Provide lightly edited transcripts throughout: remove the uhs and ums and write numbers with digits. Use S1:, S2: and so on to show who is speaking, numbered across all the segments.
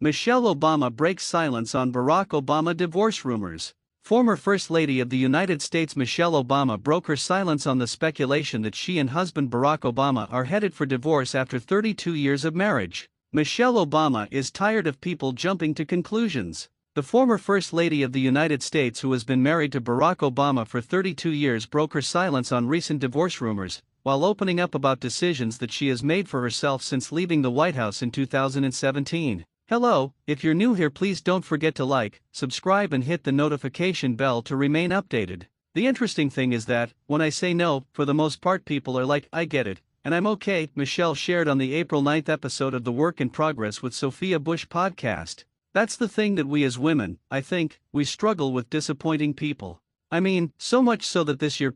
S1: Michelle Obama breaks silence on Barack Obama divorce rumors. Former First Lady of the United States Michelle Obama broke her silence on the speculation that she and husband Barack Obama are headed for divorce after 32 years of marriage. Michelle Obama is tired of people jumping to conclusions. The former First Lady of the United States, who has been married to Barack Obama for 32 years, broke her silence on recent divorce rumors, while opening up about decisions that she has made for herself since leaving the White House in 2017. Hello, if you're new here, please don't forget to like, subscribe and hit the notification bell to remain updated. The interesting thing is that, when I say no, for the most part people are like, I get it, and I'm okay, Michelle shared on the April 9th episode of the Work in Progress with Sophia Bush podcast. That's the thing that we as women, I think, we struggle with disappointing people. I mean, so much so that this year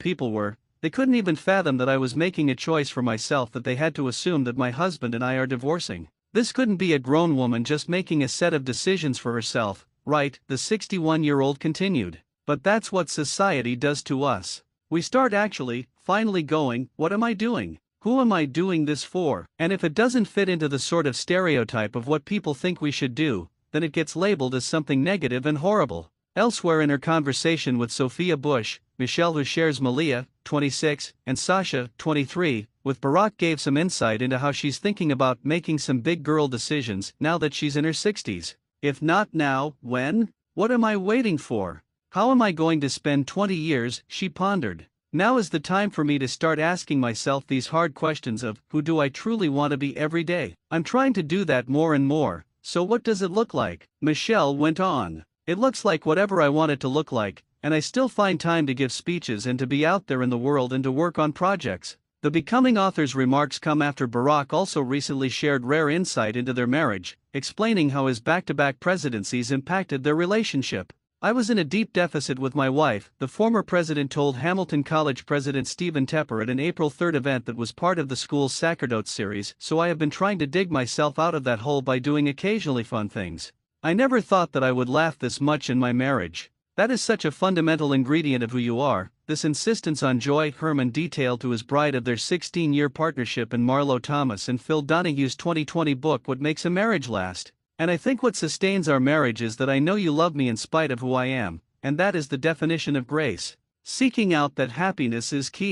S1: they couldn't even fathom that I was making a choice for myself, that they had to assume that my husband and I are divorcing. This couldn't be a grown woman just making a set of decisions for herself, right? The 61-year-old continued. But that's what society does to us. We start finally going, what am I doing? Who am I doing this for? And if it doesn't fit into the sort of stereotype of what people think we should do, then it gets labeled as something negative and horrible. Elsewhere in her conversation with Sophia Bush, Michelle, who shares Malia, 26, and Sasha, 23, with Barack, gave some insight into how she's thinking about making some big girl decisions now that she's in her 60s. If not now, when? What am I waiting for? How am I going to spend 20 years, she pondered. Now is the time for me to start asking myself these hard questions of, who do I truly want to be every day? I'm trying to do that more and more, so what does it look like? Michelle went on. It looks like whatever I want it to look like, and I still find time to give speeches and to be out there in the world and to work on projects. The becoming author's remarks come after Barack also recently shared rare insight into their marriage, explaining how his back-to-back presidencies impacted their relationship. I was in a deep deficit with my wife, the former president told Hamilton College President Stephen Tepper at an April 3rd event that was part of the school's Sacerdote series, so I have been trying to dig myself out of that hole by doing occasionally fun things. I never thought that I would laugh this much in my marriage. That is such a fundamental ingredient of who you are, this insistence on joy. Herman detailed to his bride of their 16-year partnership in Marlo Thomas and Phil Donahue's 2020 book What Makes a Marriage Last. And I think what sustains our marriage is that I know you love me in spite of who I am, and that is the definition of grace. Seeking out that happiness is key.